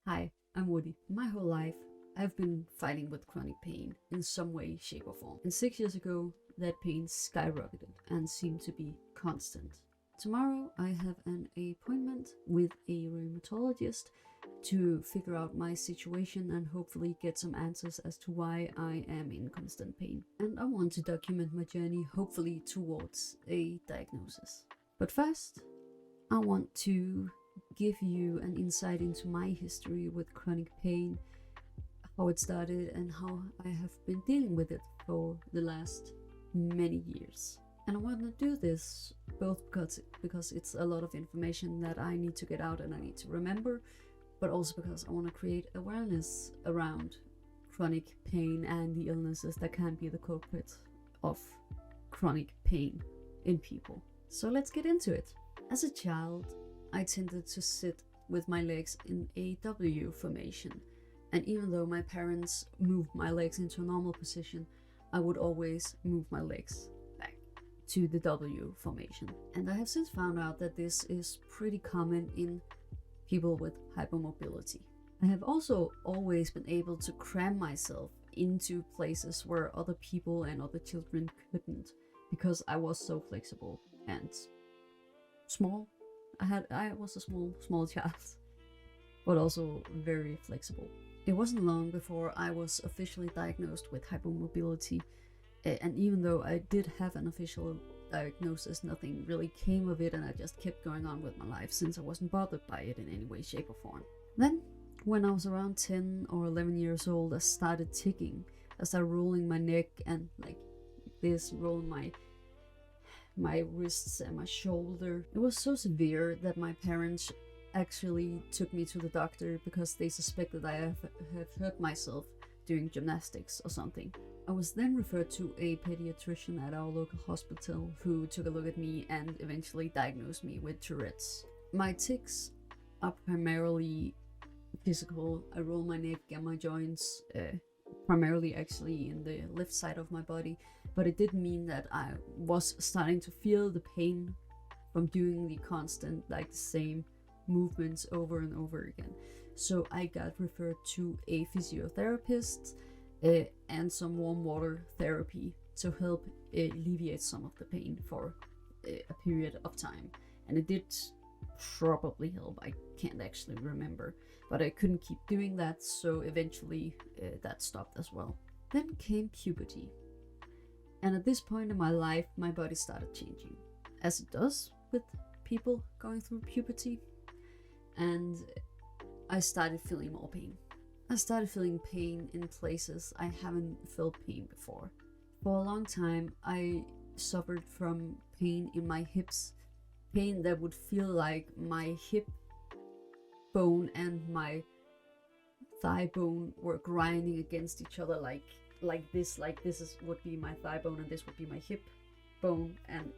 Hi, I'm Woody. My whole life, I've been fighting with chronic pain in some way, shape, or form. And 6 years ago, that pain skyrocketed and seemed to be constant. Tomorrow, I have an appointment with a rheumatologist to figure out my situation and hopefully get some answers as to why I am in constant pain. And I want to document my journey, hopefully, towards a diagnosis. But first, I want to give you an insight into my history with chronic pain, how it started, and how I have been dealing with it for the last many years. And I want to do this both because it's a lot of information that I need to get out and I need to remember, but also because I want to create awareness around chronic pain and the illnesses that can be the culprit of chronic pain in people. So let's get into it. As a child, I tended to sit with my legs in a W formation, and even though my parents moved my legs into a normal position, I would always move my legs back to the W formation. And I have since found out that this is pretty common in people with hypermobility. I have also always been able to cram myself into places where other people and other children couldn't because I was so flexible and small. I was a small child, but also very flexible. It wasn't long before I was officially diagnosed with hypermobility, and even though I did have an official diagnosis, nothing really came of it, and I just kept going on with my life since I wasn't bothered by it in any way, shape, or form. Then, when I was around 10 or 11 years old, I started ticking. I started rolling my neck and like this, rolling my wrists and my shoulder. It was so severe that my parents actually took me to the doctor because they suspected I have hurt myself doing gymnastics or something. I was then referred to a pediatrician at our local hospital who took a look at me and eventually diagnosed me with Tourette's. My tics are primarily physical. I roll my neck and my joints, primarily actually in the left side of my body, but it did mean that I was starting to feel the pain from doing the constant, like the same movements over and over again. So I got referred to a physiotherapist and some warm water therapy to help alleviate some of the pain for a period of time. And it did probably help. I can't actually remember, but I couldn't keep doing that, so eventually that stopped as well. Then came puberty. And at this point in my life, my body started changing, as it does with people going through puberty. And I started feeling more pain. I started feeling pain in places I haven't felt pain before. For a long time, I suffered from pain in my hips, pain that would feel like my hip bone and my thigh bone were grinding against each other like this would be my thigh bone and this would be my hip bone, and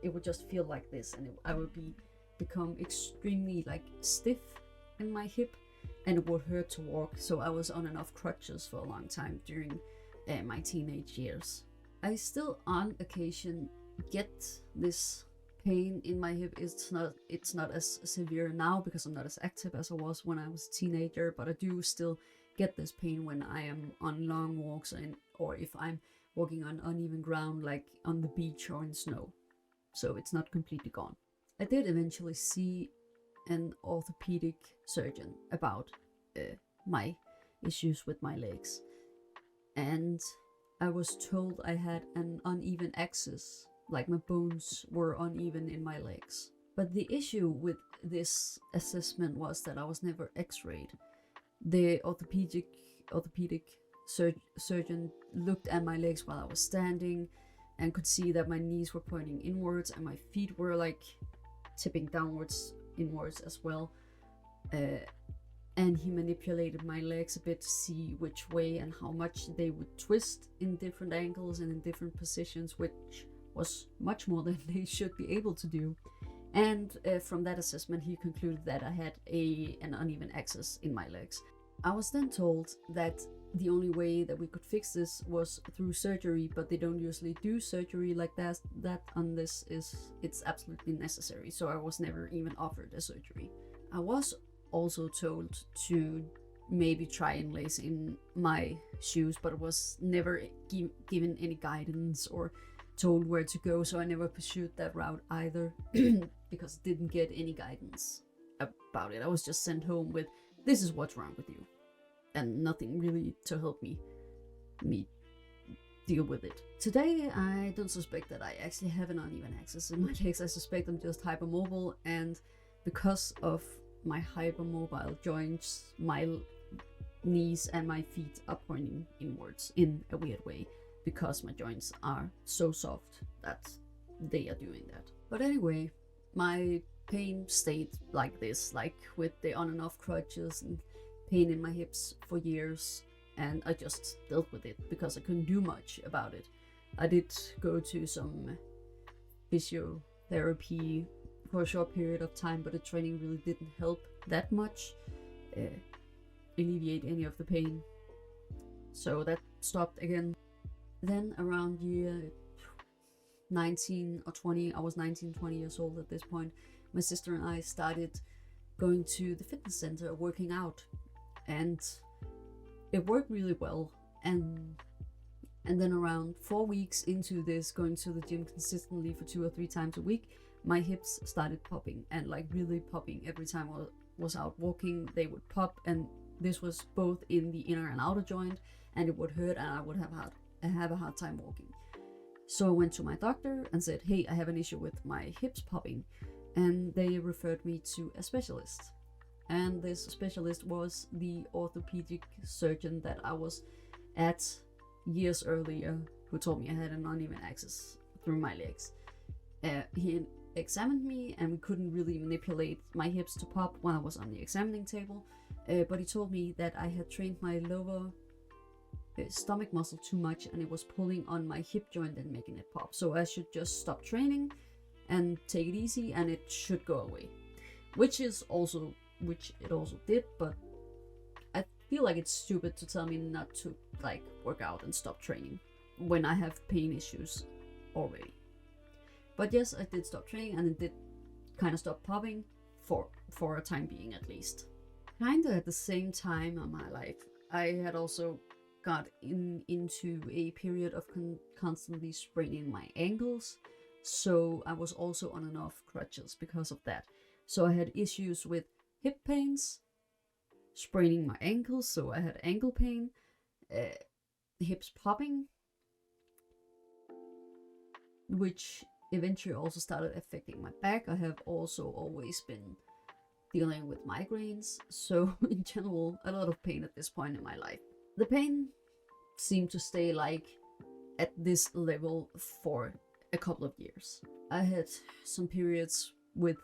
it would just feel like this, and I would become extremely like stiff in my hip, and it would hurt to walk. So I was on and off crutches for a long time during my teenage years. I still on occasion get this pain in my hip. It's not as severe now because I'm not as active as I was when I was a teenager, but I do still get this pain when I am on long walks or if I'm walking on uneven ground like on the beach or in snow. So it's not completely gone. I did eventually see an orthopedic surgeon about my issues with my legs, and I was told I had an uneven axis, like my bones were uneven in my legs. But the issue with this assessment was that I was never x-rayed. The orthopedic surgeon looked at my legs while I was standing and could see that my knees were pointing inwards and my feet were like tipping inwards as well. And he manipulated my legs a bit to see which way and how much they would twist in different angles and in different positions, which was much more than they should be able to do. And from that assessment, he concluded that I had an uneven axis in my legs. I was then told that the only way that we could fix this was through surgery, but they don't usually do surgery like that unless it's absolutely necessary. So I was never even offered a surgery. I was also told to maybe try and lace in my shoes, but was never given any guidance or told where to go, so I never pursued that route either because I didn't get any guidance about it. I was just sent home with, this is what's wrong with you, and nothing really to help me deal with it. Today, I don't suspect that I actually have an uneven axis in my legs. I suspect I'm just hypermobile, and because of my hypermobile joints, my knees and my feet are pointing inwards in a weird way because my joints are so soft that they are doing that. But anyway, my pain stayed like this, like with the on and off crutches and pain in my hips for years, and I just dealt with it because I couldn't do much about it. I did go to some physiotherapy for a short period of time, but the training really didn't help that much alleviate any of the pain. So that stopped again. Then around year 19 or 20, I was 19, 20 years old at this point, my sister and I started going to the fitness center, working out, and it worked really well. And then around 4 weeks into this, going to the gym consistently for 2 or 3 times a week, my hips started popping, and like really popping. Every time I was out walking, they would pop, and this was both in the inner and outer joint, and it would hurt, and I would have a hard time walking. So I went to my doctor and said, hey, I have an issue with my hips popping, and they referred me to a specialist. And this specialist was the orthopedic surgeon that I was at years earlier, who told me I had an uneven axis through my legs. He examined me, and we couldn't really manipulate my hips to pop while I was on the examining table, but he told me that I had trained my lower stomach muscle too much, and it was pulling on my hip joint and making it pop. So I should just stop training and take it easy, and it should go away. Which it also did, but I feel like it's stupid to tell me not to like work out and stop training when I have pain issues already. But yes, I did stop training, and it did kind of stop popping for a time being at least. Kinda at the same time in my life, I had also got into a period of constantly spraining my ankles, so I was also on and off crutches because of that. So I had issues with hip pains, spraining my ankles, so I had ankle pain, hips popping, which eventually also started affecting my back. I have also always been dealing with migraines, so in general, a lot of pain at this point in my life. The pain seemed to stay like at this level for a couple of years. I had some periods with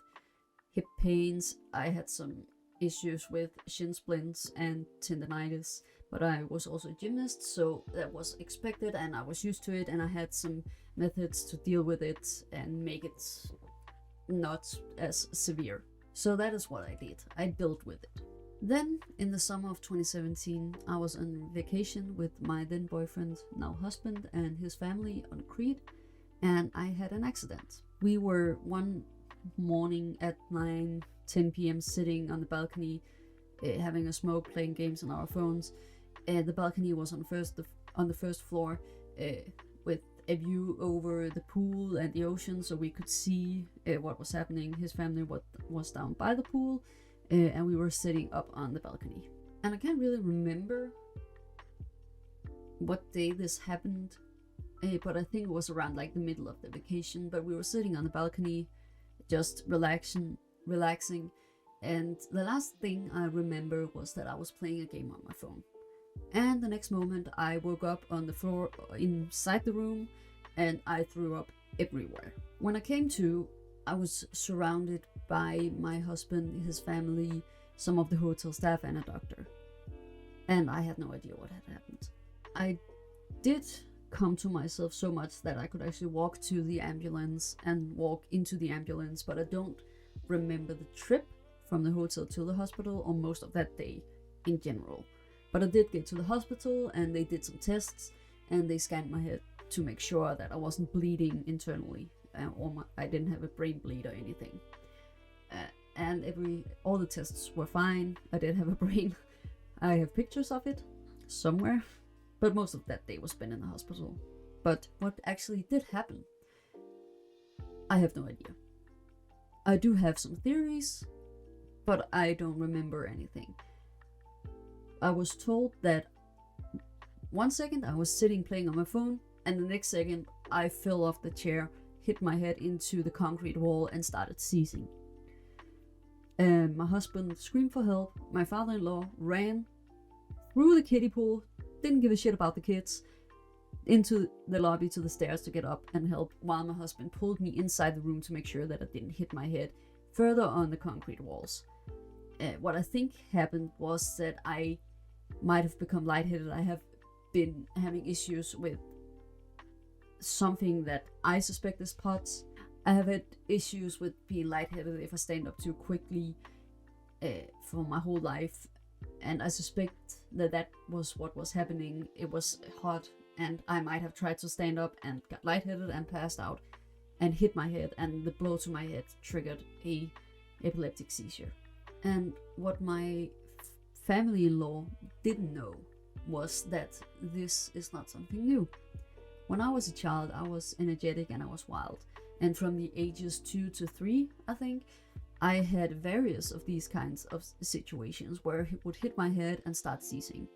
hip pains, I had some issues with shin splints and tendonitis, but I was also a gymnast, so that was expected and I was used to it, and I had some methods to deal with it and make it not as severe. So that is what I did. I dealt with it. Then, in the summer of 2017, I was on vacation with my then boyfriend, now husband, and his family on Crete, and I had an accident. We were one morning at 9-10 p.m. sitting on the balcony, having a smoke, playing games on our phones. The balcony was on the first floor, with a view over the pool and the ocean, so we could see what was happening. His family was down by the pool, and we were sitting up on the balcony. And I can't really remember what day this happened, but I think it was around like the middle of the vacation. But we were sitting on the balcony, just relaxing, and the last thing I remember was that I was playing a game on my phone. And the next moment I woke up on the floor inside the room, and I threw up everywhere. When I came to, I was surrounded by my husband, his family, some of the hotel staff, and a doctor. And I had no idea what had happened. I did come to myself so much that I could actually walk to the ambulance and walk into the ambulance, but I don't remember the trip from the hotel to the hospital or most of that day in general. But I did get to the hospital, and they did some tests, and they scanned my head to make sure that I wasn't bleeding internally, or I didn't have a brain bleed or anything. and all the tests were fine. I did have a brain. I have pictures of it somewhere, but most of that day was spent in the hospital. But what actually did happen, I have no idea. I do have some theories, but I don't remember anything. I was told that 1 second I was sitting playing on my phone, and the next second I fell off the chair, hit my head into the concrete wall, and started seizing. My husband screamed for help. My father-in-law ran through the kiddie pool, didn't give a shit about the kids, into the lobby to the stairs to get up and help, while my husband pulled me inside the room to make sure that I didn't hit my head further on the concrete walls. What I think happened was that I might have become lightheaded. I have been having issues with something that I suspect is POTS. I have had issues with being lightheaded if I stand up too quickly for my whole life, and I suspect that was what was happening. It was hot, and I might have tried to stand up and got lightheaded and passed out and hit my head, and the blow to my head triggered a epileptic seizure. And what my family-in-law didn't know was that this is not something new. When I was a child, I was energetic and I was wild. And from the ages 2 to 3, I think, I had various of these kinds of situations where it would hit my head and start seizing.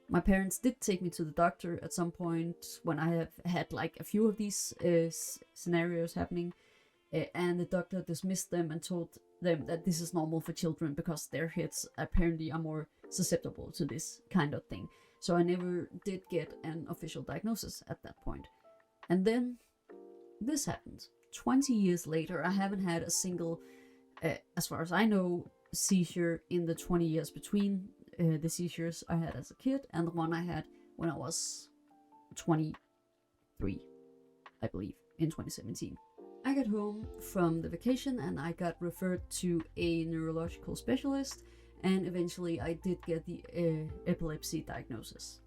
My parents did take me to the doctor at some point when I have had like a few of these scenarios happening, and the doctor dismissed them and told them that this is normal for children because their heads apparently are more susceptible to this kind of thing. So I never did get an official diagnosis at that point. And then this happened. 20 years later, I haven't had a single, as far as I know, seizure in the 20 years between the seizures I had as a kid and the one I had when I was 23, I believe, in 2017. I got home from the vacation and I got referred to a neurological specialist, and eventually I did get the epilepsy diagnosis.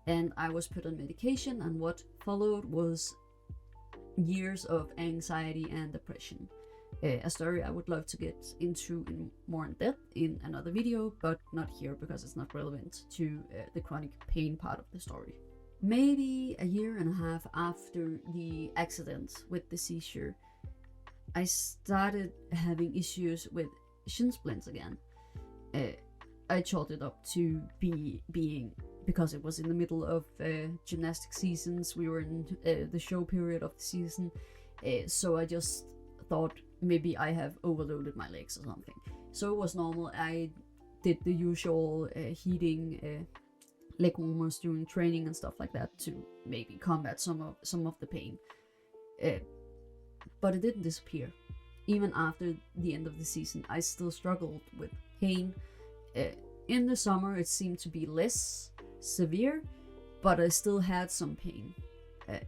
And I was put on medication, and what followed was years of anxiety and depression. A story I would love to get into more in depth in another video, but not here because it's not relevant to the chronic pain part of the story. Maybe a year and a half after the accident with the seizure, I started having issues with shin splints again. I chalked it up to being because it was in the middle of gymnastic seasons. We were in the show period of the season, so I just thought maybe I have overloaded my legs or something. So it was normal. I did the usual heating leg warmers during training and stuff like that to maybe combat some of the pain. But it didn't disappear. Even after the end of the season, I still struggled with pain. In the summer, it seemed to be less severe, but I still had some pain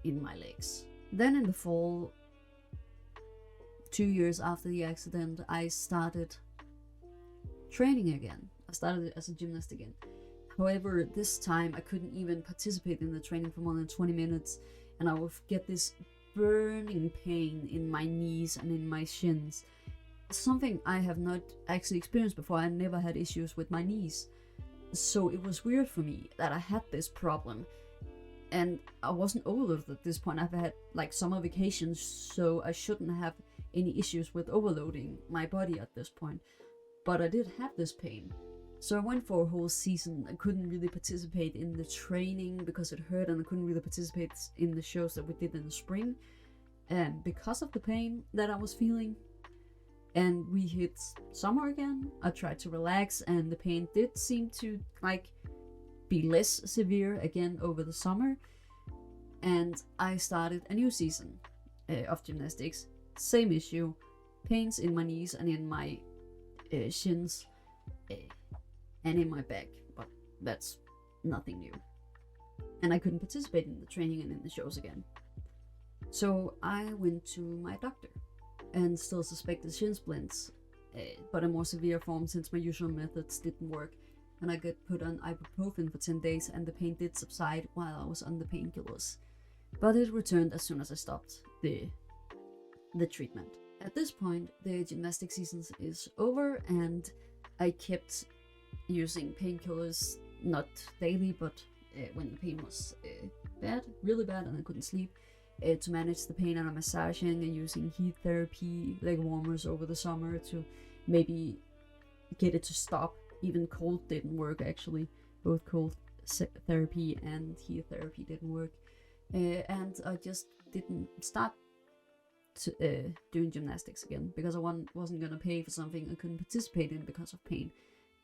in my legs. Then in the fall, 2 years after the accident, I started training again. I started as a gymnast again. However, this time I couldn't even participate in the training for more than 20 minutes, and I would get this burning pain in my knees and in my shins. Something I have not actually experienced before. I never had issues with my knees. So it was weird for me that I had this problem. And I wasn't overloaded at this point. I've had like summer vacations, so I shouldn't have any issues with overloading my body at this point. But I did have this pain. So I went for a whole season. I couldn't really participate in the training because it hurt, and I couldn't really participate in the shows that we did in the spring. And because of the pain that I was feeling, and we hit summer again, I tried to relax, and the pain did seem to be less severe again over the summer. And I started a new season of gymnastics. Same issue, pains in my knees and in my shins and in my back, but that's nothing new. And I couldn't participate in the training and in the shows again. So I went to my doctor and still suspected shin splints, but a more severe form since my usual methods didn't work. And I got put on ibuprofen for 10 days, and the pain did subside while I was on the painkillers. But it returned as soon as I stopped the treatment. At this point, the gymnastic season is over, and I kept using painkillers, not daily, but when the pain was bad, really bad, and I couldn't sleep, to manage the pain, and I'm massaging and using heat therapy, leg warmers over the summer to maybe get it to stop. Even cold didn't work, actually. Both cold therapy and heat therapy didn't work. And I just didn't start doing gymnastics again because I wasn't going to pay for something I couldn't participate in because of pain.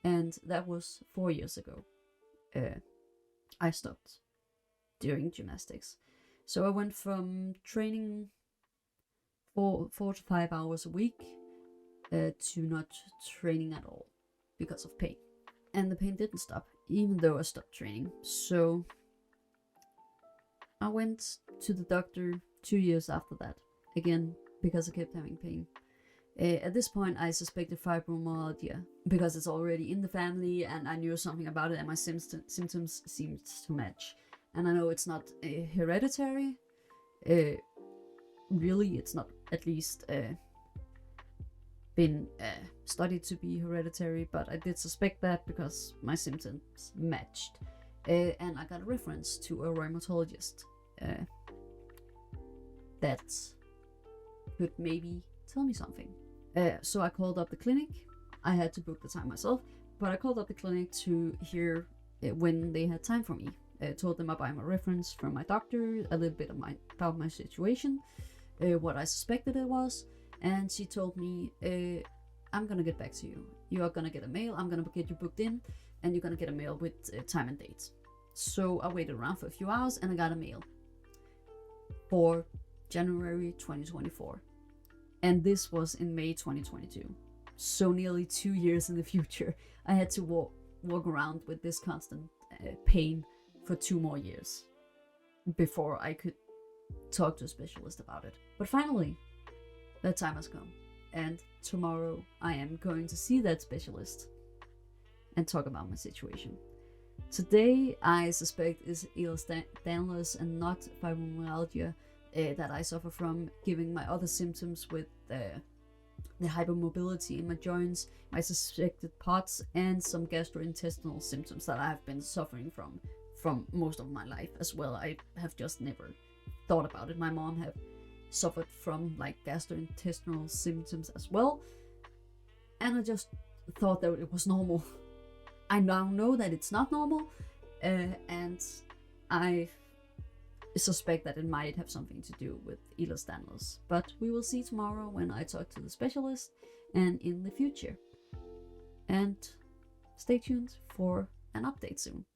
And that was 4 years ago. I stopped doing gymnastics. So I went from training 4 to 5 hours a week to not training at all because of pain. And the pain didn't stop, even though I stopped training. So I went to the doctor 2 years after that, again, because I kept having pain. At this point, I suspected fibromyalgia because it's already in the family, and I knew something about it, and my symptoms seemed to match. And I know it's not hereditary. Really, it's not, at least been studied to be hereditary, but I did suspect that because my symptoms matched. And I got a reference to a rheumatologist that could maybe tell me something. So I called up the clinic. I had to book the time myself, but I called up the clinic to hear when they had time for me. Told them about my reference from my doctor, a little bit about my situation, what I suspected it was, and she told me, I'm gonna get back to you. You are gonna get a mail, I'm gonna get you booked in, and you're gonna get a mail with time and dates. So I waited around for a few hours, and I got a mail for January 2024. And this was in May 2022. So nearly 2 years in the future. I had to walk around with this constant pain for 2 more years before I could talk to a specialist about it. But finally, that time has come. And tomorrow I am going to see that specialist and talk about my situation. Today I suspect is Ehlers-Danlos and not fibromyalgia that I suffer from, given my other symptoms with the hypermobility in my joints, my suspected POTS, and some gastrointestinal symptoms that I have been suffering from most of my life as well. I have just never thought about it. My mom have suffered from like gastrointestinal symptoms as well, and I just thought that it was normal. I now know that it's not normal, and I suspect that it might have something to do with Ehlers-Danlos. But we will see tomorrow when I talk to the specialist and in the future. And stay tuned for an update soon.